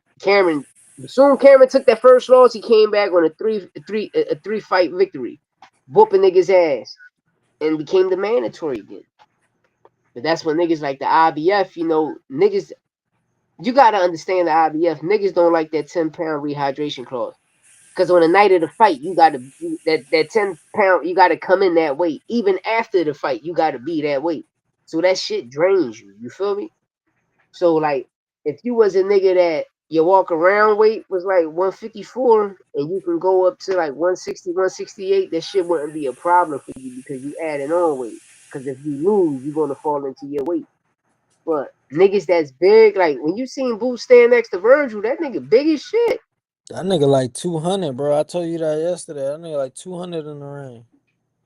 Soon Cameron took that first loss. He came back on a three fight victory, whooping niggas ass, and became the mandatory again. But that's when niggas like the IBF, niggas, you gotta understand the IBF. Niggas don't like that 10 pound rehydration clause. Cause on the night of the fight, that 10 pound, you gotta come in that weight. Even after the fight, you gotta be that weight. So that shit drains you. You feel me? So like, if you was a nigga that your walk around weight was like 154 and you can go up to like 160, 168, that shit wouldn't be a problem for you because you adding on weight. Because if you lose, you're gonna fall into your weight. But niggas that's big, like when you seen Boo stand next to Virgil, that nigga big as shit. That nigga like 200, bro. I told you that yesterday. That nigga like 200 in the ring.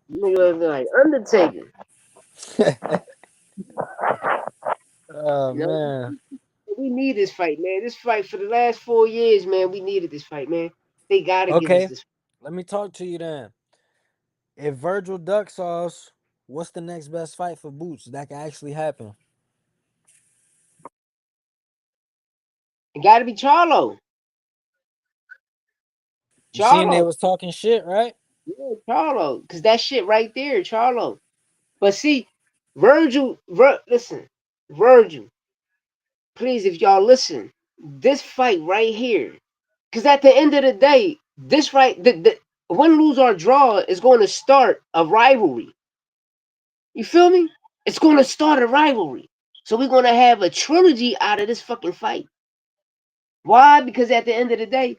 Nigga look like Undertaker. Oh You know, man. we need this fight, man. This fight for the last 4 years, man. We needed this fight, man. They gotta give us Okay. this. Let me talk to you then. If Virgil duck sauce, what's the next best fight for Boots that can actually happen? It gotta be Charlo. You seen they Charlo. was talking shit, right? Yeah, Charlo. Cause that shit right there, Charlo. But see, listen, Virgil, please, if y'all listen, this fight right here. Cause at the end of the day, this right, the win, lose, or draw is going to start a rivalry. You feel me? It's going to start a rivalry. So we're going to have a trilogy out of this fucking fight. Why? Because at the end of the day,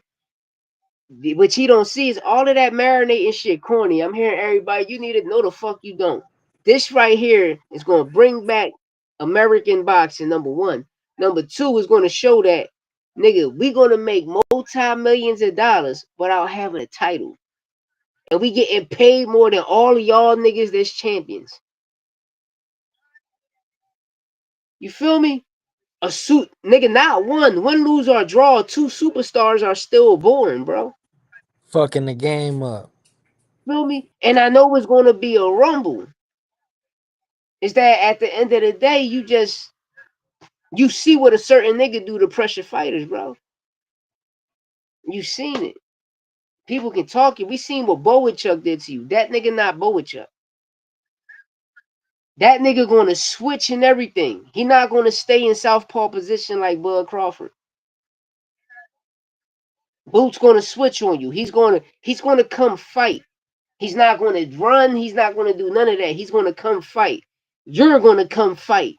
what you don't see is all of that marinating shit corny. I'm hearing everybody, you need to know the fuck you don't. This right here is going to bring back American boxing, number one. Number two is going to show that, nigga, we going to make multi-millions of dollars without having a title. And we getting paid more than all of y'all niggas that's champions. You feel me? A suit, nigga, not one. One lose or draw, two superstars are still born, bro. Fucking the game up. Feel me? And I know it's gonna be a rumble. Is that at the end of the day, you see what a certain nigga do to pressure fighters, bro. You seen it. People can talk it. We seen what Bowichuk did to you. That nigga not Bowichuk. That nigga gonna switch and everything. He not gonna stay in southpaw position like Bud Crawford. Boot's gonna switch on you. He's gonna come fight. He's not gonna run. He's not gonna do none of that. He's gonna come fight. You're gonna come fight.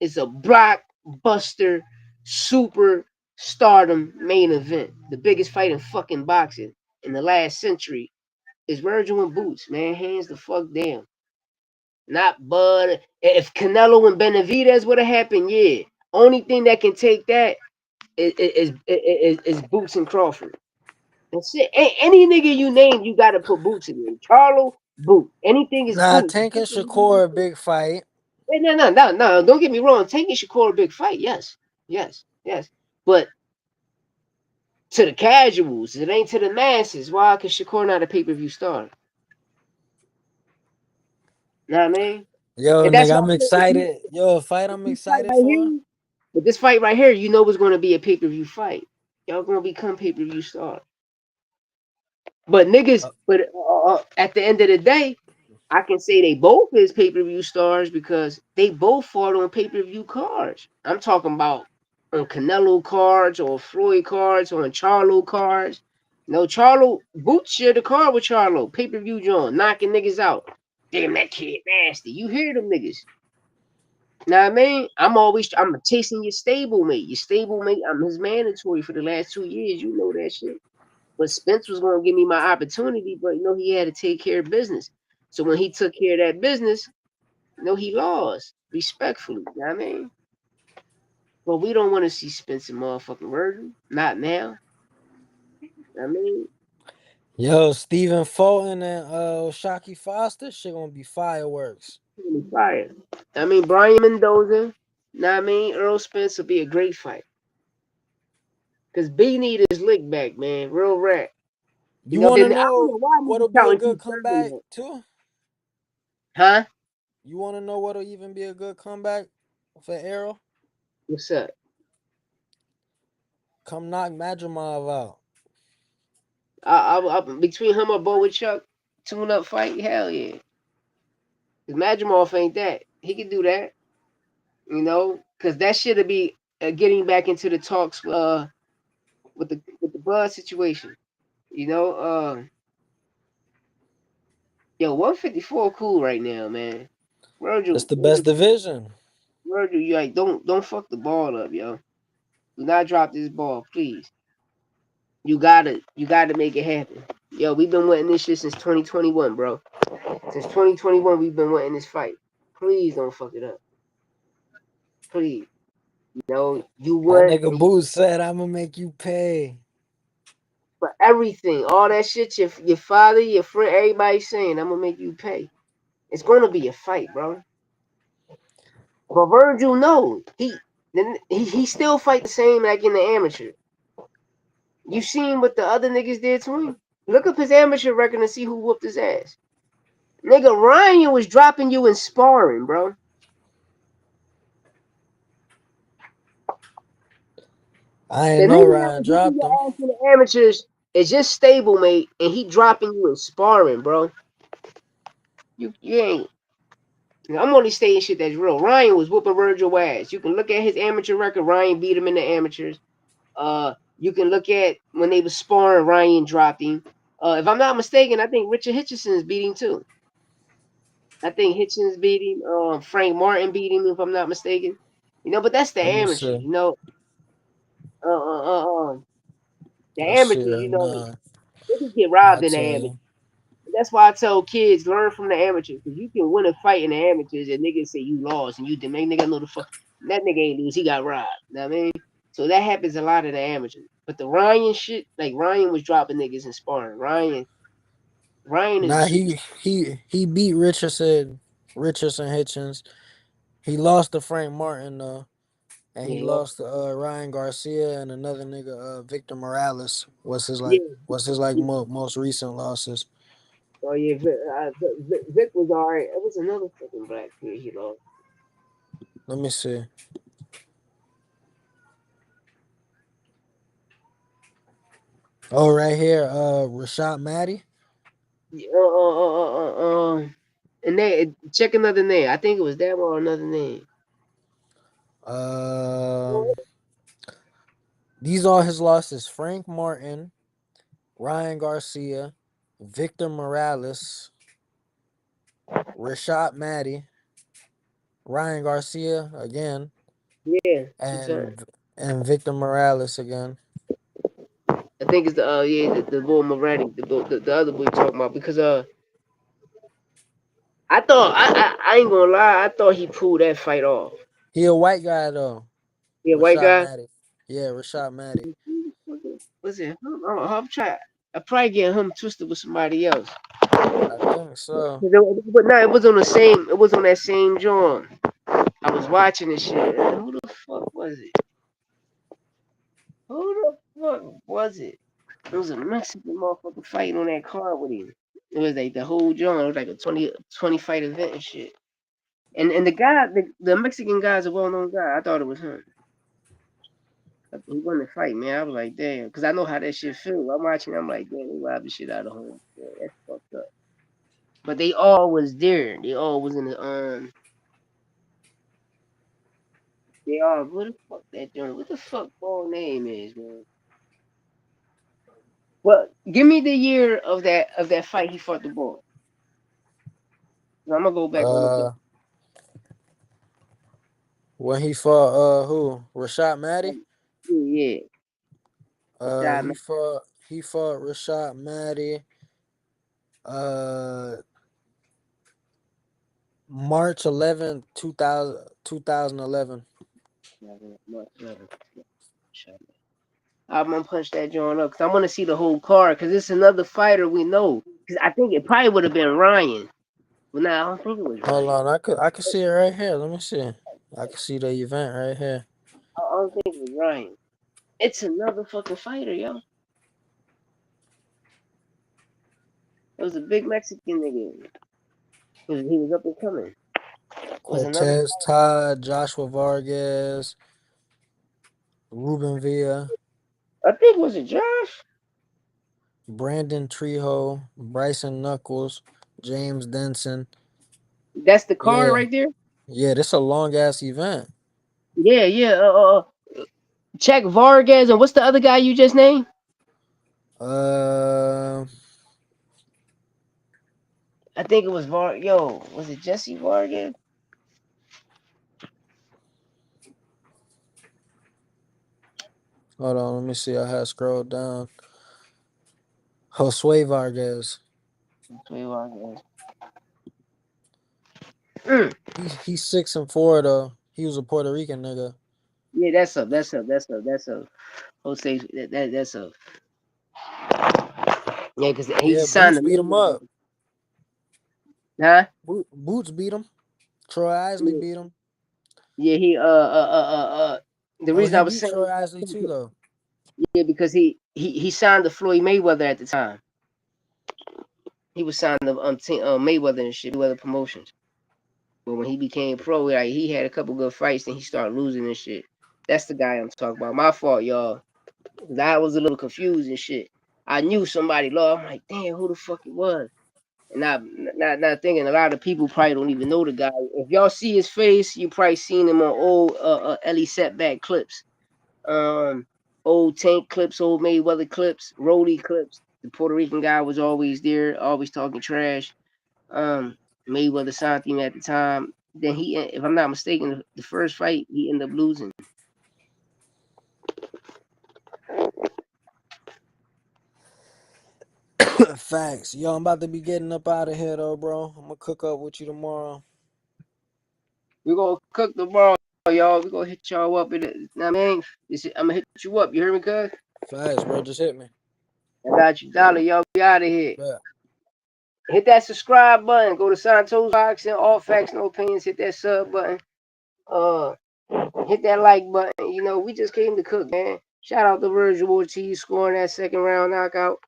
It's a blockbuster super stardom main event. The biggest fight in fucking boxing in the last century is Virgil and Boots, man. Hands the fuck down. Not Bud. If Canelo and Benavidez would have happened, yeah. Only thing that can take that is Boots and Crawford. That's it. Any nigga you name, you gotta put Boots in there. Charlo, Boot. Anything is Nah, Boots. Tank and Shakur a big fight. Hey, no, no, no, no. Don't get me wrong. Tank and Shakur a big fight. Yes, yes, yes. But to the casuals, it ain't to the masses. Why? Because Shakur not a pay per view star. Know what I mean? Yo, And that's nigga, why I'm excited. Yo, a fight I'm this fight excited right for. here, but this fight right here, you know, it's going to be a pay per view fight. Y'all gonna become pay per view stars. But niggas, Uh, at the end of the day, I can say they both is pay per view stars because they both fought on pay per view cards. I'm talking about on Canelo cards or Floyd cards or on Charlo cards. No, Charlo Boots share the card with Charlo. Pay per view John knocking niggas out. Damn, that kid nasty. You hear them niggas? Know what I mean? I'm chasing your stablemate. Your stablemate, I'm his mandatory for the last 2 years. You know that shit. But Spence was gonna give me my opportunity, but you know he had to take care of business. So when he took care of that business, you know he lost respectfully. You know what I mean? But we don't want to see Spence and motherfucking Virgil. Not now. I mean, Yo, Stephen Fulton and Shockey Foster, shit gonna be fireworks. he fired. I mean, Brian Mendoza. Know what I mean? Earl Spence will be a great fight. Cause B need his lick back, man. Real rat. You You know, wanna then I don't know know why what'll niggas be a counting good Keith Thurman comeback out. too? Huh? You wanna know what'll even be a good comeback for Errol? What's up? Come knock Madrimov out. Between him or Bo with Chuck, tune up fight, hell yeah. Cause Madrimov ain't that. He can do that, you know. Cause that shit'll be getting back into the talks with the Bud situation. You know, yo, 154 cool right now, man. It's Virgil, the best Virgil, division. Virgil, you like don't fuck the ball up, yo. Do not drop this ball, please. You gotta make it happen. Yo, we've been wanting this shit since 2021, bro. Since 2021, we've been wanting this fight. Please don't fuck it up. Please. You know, you That won nigga Boots said I'ma make you pay. for everything. All that shit your father, your friend, everybody saying, I'm gonna make you pay. It's gonna be a fight, bro. But Virgil, no. He still fight the same like in the amateur. You seen what the other niggas did to him? Look up his amateur record and see who whooped his ass. Nigga, Ryan was dropping you in sparring, bro. I The ain't know nigga that Ryan was whooping dropped him. your ass in the amateurs is just stablemate, and he dropping you in sparring, bro. You ain't. I'm only saying shit that's real. Ryan was whooping Virgil ass. You can look at his amateur record. Ryan beat him in the amateurs. You can look at when they was sparring. Ryan dropped him. If I'm not mistaken, I think Richard Hitchison is beating too. I think Hitchens beat him. Frank Martin beat him, if I'm not mistaken. You know, but that's the Let me amateurs. see. You know, uh, uh, uh, uh, the Let's see amateurs. right You know, now. they can get I'll robbed in the tell amateurs. you. That's why I tell kids learn from the amateurs because you can win a fight in the amateurs and niggas say you lost and you did make nigga know the fuck that nigga ain't lose. He got robbed. You know what I mean? So that happens a lot in the amateurs. But the Ryan shit, like Ryan was dropping niggas in sparring. Ryan is a Nah, super. he beat Richardson Hitchens. He lost to Frank Martin though, and he Yeah, lost to Ryan Garcia and another nigga Victor Morales. yeah. What's his like most recent losses? Oh yeah, Vic was alright. It was another fucking black kid he lost. Let me see. Oh, right here, Rashad Matty. Yeah, and they check another name. I think it was that one or another name. Um, these are his losses: Frank Martin, Ryan Garcia, Victor Morales, Rashad Matty, Ryan Garcia again, Yeah, two times. and Victor Morales again. I think it's the yeah the boy Moretti, the other boy talking about because I thought I ain't gonna lie, I thought he pulled that fight off. He a white guy though. Yeah, white Rashad guy. Matty. Yeah, Rashad Matty. Was it? I'm trying. I probably get him twisted with somebody else. I think so. But no, it was on the same. It was on that same joint. I was watching this shit. Who the fuck was it? Who the fuck was it? It was a Mexican motherfucker fighting on that card with him. It was like the whole joint. It was like a 20 fight event and shit. And the guy, the Mexican guy's a well known guy. I thought it was him. He won the fight, man. I was like, damn, because I know how that shit feels. I'm watching. I'm like, damn, they robbed the shit out of home. Yeah, that's fucked up. But they all was there. They all was in the They all. What the fuck that joint? What the fuck ball name is, man? Well, give me the year of that fight he fought the ball. I'm gonna go back and look up. Uh, when he fought who? Rashad Matty. Yeah, Uh, Rashad, he man. fought he fought Rashad Matty. Uh, March 11th, 2011. I'm gonna punch that joint up because I want to see the whole card because it's another fighter we know. Because I think it probably would have been Ryan, but nah, I don't think it was Hold Ryan. on, I could see it right here. Let me see. I can see the event right here. I don't think it was Ryan. It's another fucking fighter, yo. It was a big Mexican nigga. He was up and coming. It was another. Cortez Todd, Joshua Vargas, Ruben Villa, I think was it Josh? Brandon Trejo, Bryson Knuckles, James Denson. That's the card Yeah, right there. yeah, this a long ass event. Yeah, yeah. Check Vargas and what's the other guy you just named? Uh, I think it was Yo, was it Jesse Vargas? hold on, let me see. I had scrolled down. Josue Vargas. Jesse Vargas. Mm. He's 6-4 though. He was a Puerto Rican nigga. Yeah, that's a Jose. That's a yeah, because he Yeah, signed Boots the beat him up. huh? Boots beat him. Troy Isley Yeah, beat him. yeah. The Oh, reason he I was beat saying Troy Isley too though. yeah because he signed to Floyd Mayweather at the time. He was signed to Mayweather and shit, Mayweather Promotions. But when he became pro, like he had a couple good fights, and he started losing and shit. That's the guy I'm talking about. My fault, y'all. 'Cause I was a little confused and shit. I knew somebody lost. I'm like, damn, who the fuck it was? And not thinking a lot of people probably don't even know the guy. If y'all see his face, you probably seen him on old Ellie setback clips, um, old Tank clips, old Mayweather clips, Rody clips. The Puerto Rican guy was always there, always talking trash. Um, Mayweather signed him at the time. Then if I'm not mistaken, the first fight he ended up losing. Facts. Yo, I'm about to be getting up out of here though, bro. I'm gonna cook up with you tomorrow. We gonna cook tomorrow, y'all. We gonna hit y'all up in it. Nah, man, I'm gonna hit you up. You hear me, cuz? Facts, bro. Just hit me. I got you, dollar. Y'all be out of here. Bet. Hit that subscribe button. Go to Santos Box and all facts, no opinions. Hit that sub button. Uh, hit that like button. You know, we just came to cook, man. Shout out to Vergil Ortiz scoring that second round knockout.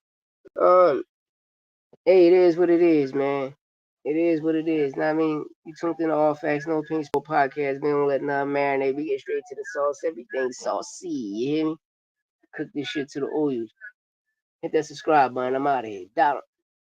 Um, hey, it is what it is, man. It is what it is. Now, I mean, you tuned in to All Facts No Pink Sport podcast. We don't let nothing marinate. We get straight to the sauce. Everything saucy. You hear me? Cook this shit to the oils. Hit that subscribe button. I'm out of here. Dollar.